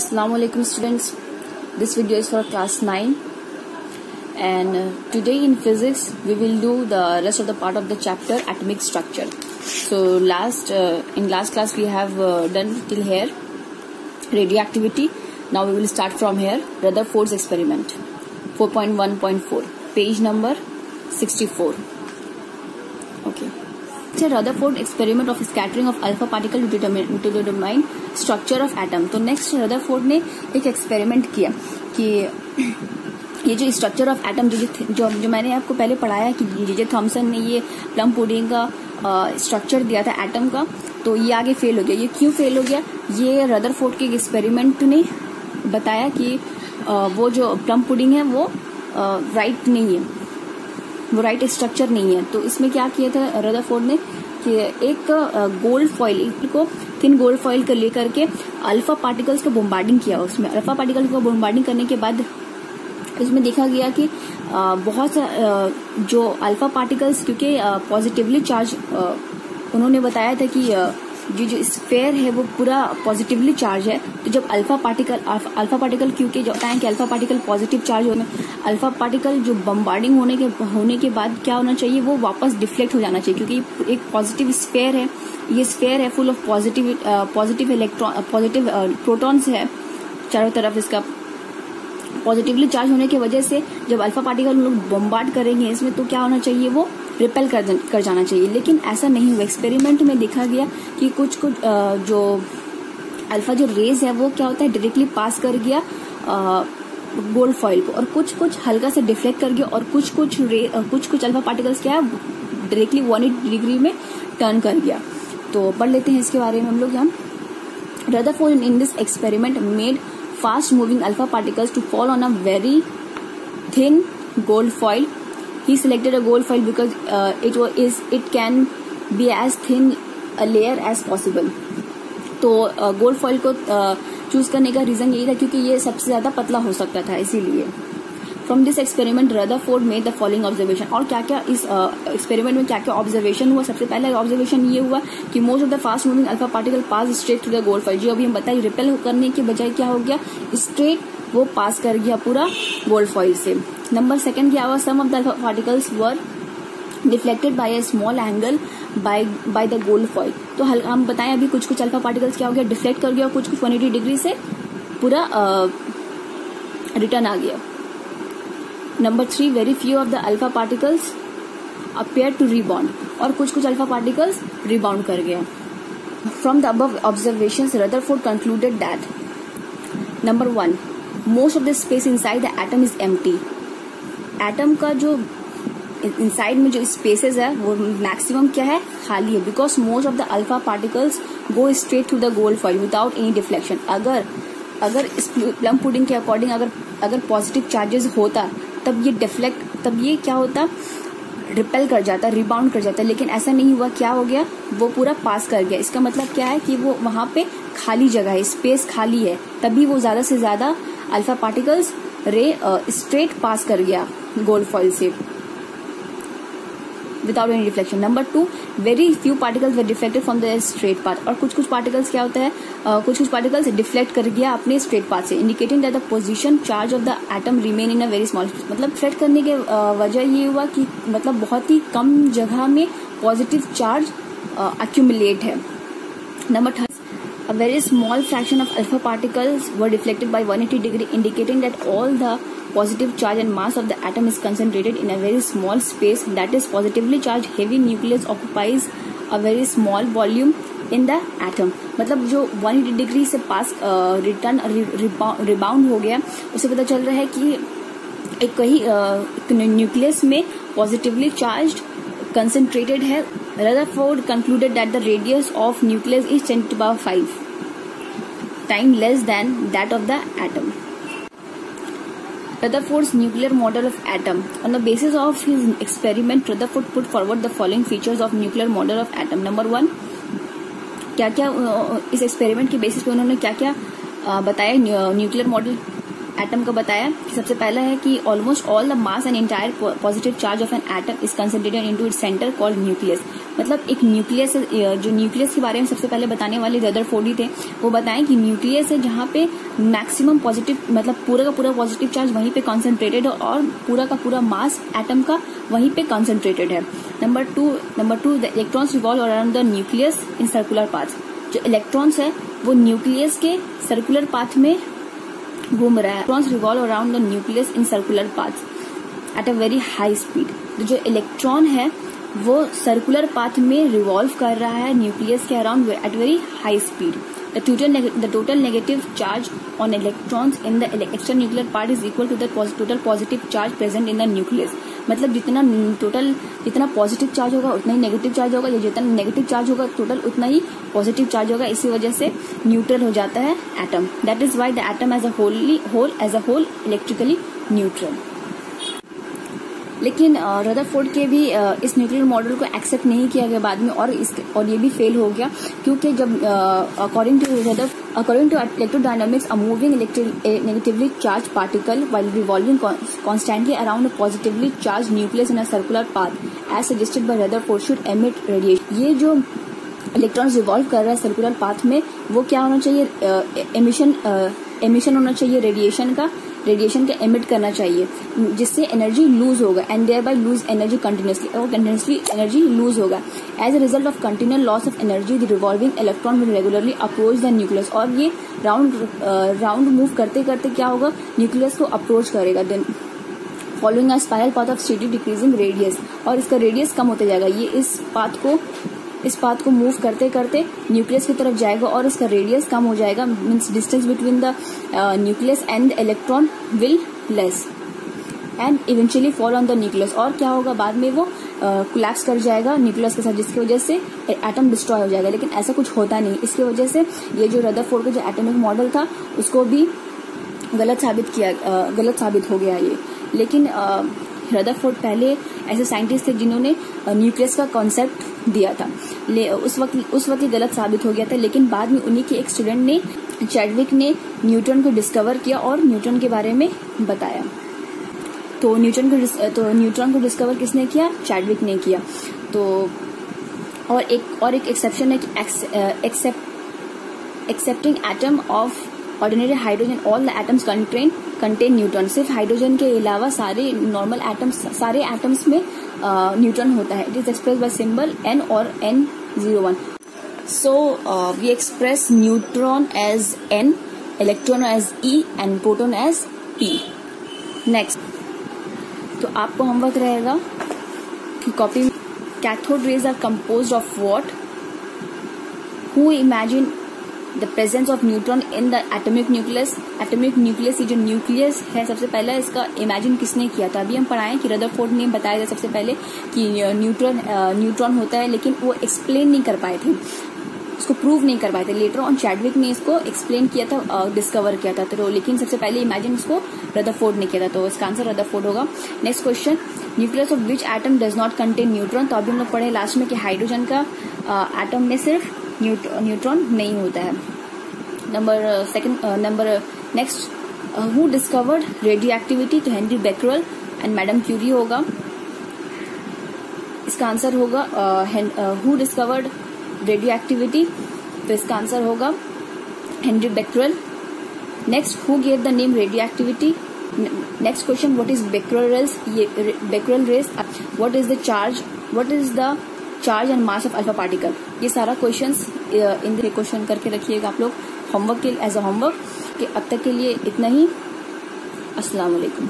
Assalamualaikum students, this video is for class 9 and today in physics we will do the rest of the part of the chapter atomic structure. So in last class we have done till here radioactivity. Now we will start from here Rutherford's experiment 4.1.4 page number 64. Okay. Rutherford experiment of scattering of alpha particle to determine structure of atom. तो next Rutherford ने एक experiment किया कि ये जो structure of atom जो मैंने आपको पहले पढ़ाया कि जे थॉमसन ने ये प्लम पुडिंग का स्ट्रक्चर दिया था एटम का, तो ये आगे फेल हो गया. ये क्यों फेल हो गया? ये रदरफोर्ड के एक्सपेरिमेंट ने बताया कि वो जो प्लम पुडिंग है वो राइट नहीं है, वो राइट स्ट्रक्चर नहीं है. तो इसमें क्या किया था रदरफोर्ड ने कि एक गोल्ड फॉइल को थिन गोल्ड फॉइल को लेकर के अल्फा पार्टिकल्स का बॉम्बार्डिंग किया. उसमें अल्फा पार्टिकल्स को बॉम्बार्डिंग करने के बाद इसमें देखा गया कि बहुत जो अल्फा पार्टिकल्स, क्योंकि पॉजिटिवली चार्ज उन्होंने बताया था कि जो स्फेयर है वो पूरा पॉजिटिवली चार्ज है. तो जब अल्फा पार्टिकल क्योंकि जो होता है कि अल्फा पार्टिकल पॉजिटिव चार्ज होने, अल्फा पार्टिकल जो बम्बार्डिंग होने के बाद क्या होना चाहिए, वो वापस डिफ्लेक्ट हो जाना चाहिए, क्योंकि एक पॉजिटिव स्फेयर है. ये स्फेयर है full of positive electron, positive protons है चारों तरफ. इसका पॉजिटिवली चार्ज होने की वजह से जब अल्फा पार्टिकल लोग बम्बार्ड करेंगे इसमें, तो क्या होना चाहिए, वो रिपेल कर जाना चाहिए. लेकिन ऐसा नहीं हुआ. एक्सपेरिमेंट में देखा गया कि कुछ जो अल्फा जो रेज है वो क्या होता है, डायरेक्टली पास कर गया गोल्ड फॉइल को, और कुछ हल्का से डिफ्लेक्ट कर गया, और कुछ अल्फा पार्टिकल्स क्या है डायरेक्टली 180 डिग्री में टर्न कर गया. तो पढ़ लेते हैं इसके बारे में हम लोग. यहाँ Rutherford in this experiment made fast moving alpha particles to fall on a very thin gold foil. He selected a gold foil because it can be as thin a layer as possible. तो gold foil को choose करने का reason यही था क्योंकि ये सबसे ज्यादा पतला हो सकता था, इसीलिए. From this experiment Rutherford made the following observation. और क्या क्या इस एक्सपेरिमेंट में क्या क्या ऑब्जर्वेशन हुआ? सबसे पहला ऑब्जर्वेशन ये हुआ कि most of the fast moving alpha particle pass straight to the gold foil. जो अभी हम बताइए रिपेल करने के बजाय क्या हो गया, स्ट्रेट वो पास कर गया पूरा गोल्ड फॉइल से. नंबर सेकंड क्या हुआ, some of the alpha particles were deflected by a small angle by the gold foil. तो हम बताएं अभी कुछ अल्फा पार्टिकल्स क्या हो गया, डिफ्लेक्ट कर गया, और कुछ 180 डिग्री से पूरा रिटर्न आ गया. Number 3, very few of the alpha particles appear to rebound. और कुछ अल्फा पार्टिकल्स रिबाउंड कर गया. From the above observations Rutherford concluded that number 1, most of the space inside the atom is empty. Atom का जो inside में जो spaces है वो मैक्सिमम क्या है, खाली है. Because most of the alpha particles go straight to the gold foil without any deflection. अगर इस प्लम पुडिंग के अकॉर्डिंग अगर पॉजिटिव चार्जेस होता तब ये क्या होता, रिपेल कर जाता, रिबाउंड कर जाता. लेकिन ऐसा नहीं हुआ. क्या हो गया, वो पूरा पास कर गया. इसका मतलब क्या है कि वो वहां पे खाली जगह है, स्पेस खाली है, तभी वो ज्यादा से ज्यादा अल्फा पार्टिकल्स स्ट्रेट पास कर गया गोल्ड फॉइल से without any reflection. Number 2, very few particles were deflected from the straight path. और कुछ पार्टिकल्स क्या होता है, कुछ पार्टिकल्स डिफ्लेक्ट कर गया अपने स्ट्रेट पाथ से, indicating that the position charge of the atom remain in a very small. मतलब डिफ्लेक्ट करने के वजह ये हुआ कि मतलब बहुत ही कम जगह में पॉजिटिव चार्ज अक्यूमुलेट है. Number 3, a very small fraction of alpha particles were deflected by 180 degree, indicating that all the positive charge and mass of the atom is concentrated in a very small space. That is, positively charged heavy nucleus occupies a very small volume in the atom. मतलब जो 180 degree से पास rebound हो गया, उसे पता चल रहा है कि एक न्यूक्लियस में पॉजिटिवली चार्ज कंसेंट्रेटेड है. Rutherford concluded that the radius of nucleus is 10⁵ time less than that of the atom. Rutherford's nuclear model of atom. On the basis of his experiment, Rutherford put forward the following features of nuclear model of atom. Number 1, क्या क्या इस experiment के basis पे उन्होंने क्या क्या बताया nuclear model atom का बताया कि सबसे पहला है कि almost all the mass and entire positive charge of an atom is concentrated into its centre called nucleus. मतलब एक न्यूक्लियस, जो न्यूक्लियस के बारे में सबसे पहले बताने वाले रदरफोर्ड ही थे, वो बताएं कि न्यूक्लियस है जहां पे मैक्सिमम पॉजिटिव, मतलब पूरा का पूरा पॉजिटिव चार्ज वहीं पे कॉन्सेंट्रेटेड है और पूरा का पूरा मास एटम का वहीं पे कॉन्सेंट्रेटेड है। Number two the electrons revolve around the nucleus in circular path. जो इलेक्ट्रॉन्स है वो न्यूक्लियस के सर्कुलर पाथ में घूम रहा है। Electrons revolve around the nucleus in circular path at a very high speed. तो जो इलेक्ट्रॉन है वो सर्कुलर पाथ में रिवॉल्व कर रहा है न्यूक्लियस के around at very high speed. The total negative charge on electrons in the extranuclear part is equal to the total positive charge present in the nucleus। मतलब जितना positive charge होगा उतना ही negative charge होगा, या जितना negative charge होगा total उतना ही positive charge होगा। इसी वजह से न्यूट्रल हो जाता है atom. That is why the atom as a whole electrically neutral. लेकिन रदरफोर्ड के भी इस न्यूक्लियर मॉडल को एक्सेप्ट नहीं किया गया बाद में, और ये भी फेल हो गया, क्योंकि जब according to electrodynamics a moving negatively charge particle while revolving constantly around a positively charge nucleus in a circular path as suggested by Rutherford should emit radiation. ये जो इलेक्ट्रॉन्स रिवॉल्व कर रहा है सर्कुलर पाथ में, वो क्या होना चाहिए, एमिशन होना चाहिए रेडिएशन का एमिट करना चाहिए, जिससे एनर्जी लूज होगा and thereby lose energy continuously, और कंटिन्यूसली एनर्जी लूज होगा। As a result of continual loss of energy the revolving electron will regularly approach the nucleus. और ये राउंड मूव करते करते क्या होगा, न्यूक्लियस को अप्रोच करेगा। Then following a spiral path of steady decreasing radius, और इसका रेडियस कम होते जाएगा। ये इस पाथ को मूव करते करते न्यूक्लियस की तरफ जाएगा और इसका रेडियस कम हो जाएगा, means distance between the nucleus and the electron will less and eventually fall on the nucleus. और क्या होगा, बाद में वो कोलैप्स कर जाएगा न्यूक्लियस के साथ, जिसकी वजह से एटम डिस्ट्रॉय हो जाएगा। लेकिन ऐसा कुछ होता नहीं। इसकी वजह से ये जो रदरफोर्ड का जो एटॉमिक मॉडल था उसको भी गलत साबित हो गया ये। लेकिन रदरफोर्ड पहले ऐसे साइंटिस्ट थे जिन्होंने न्यूक्लियस का कॉन्सेप्ट दिया था, उस वक्त गलत साबित हो गया था। लेकिन बाद में उन्हीं के एक स्टूडेंट ने, चैडविक ने, न्यूट्रॉन को डिस्कवर किया और न्यूट्रॉन के बारे में बताया। तो न्यूट्रॉन को डिस्कवर किसने किया, चैडविक ने किया। तो और एक एक्सेप्शन है कि accepting atom of ordinary hydrogen all the atoms contain neutron. सिर्फ हाइड्रोजन के अलावा सारे नॉर्मल सारे एटम्स में न्यूट्रॉन होता है। It is express by symbol N और N01। So we express neutron as N, electron as E and proton as P। Next, तो आपको होमवर्क रहेगा कि copy cathode rays are composed of what, who imagine the presence of neutron in the atomic nucleus. Atomic nucleus, ये जो nucleus है सबसे पहले इसका इमेजिन किसने किया था। अभी हम पढ़ाएं कि रदरफोर्ड ने बताया था सबसे पहले कि न्यूट्रॉन होता है, लेकिन वो एक्सप्लेन नहीं कर पाए थे, उसको प्रूव नहीं कर पाए थे। लेटर ऑन चैडविक ने इसको एक्सप्लेन किया था, डिस्कवर किया था। तो लेकिन सबसे पहले इमेजिन उसको रदरफोर्ड ने किया था, तो इसका आंसर रदरफोर्ड होगा। Next question, nucleus of which atom does not contain neutron. तो अभी हम लोग पढ़े लास्ट में कि हाइड्रोजन का एटम में सिर्फ न्यूट्रॉन नहीं होता है। Next, who discovered radioactivity. तो Henri Becquerel and madam Curie होगा। इसका आंसर होगा हु डिस्कवर्ड रेडियो एक्टिविटी, तो इसका आंसर होगा Henry Becquerel. Next, who gave the name radio activity. Next question, what is Becquerel rays, what is the charge and mass of alpha particle. ये सारा questions in question करके रखिएगा आप लोग homework के एज अ होमवर्क। कि अब तक के लिए इतना ही। अस्सलाम वालेकुम।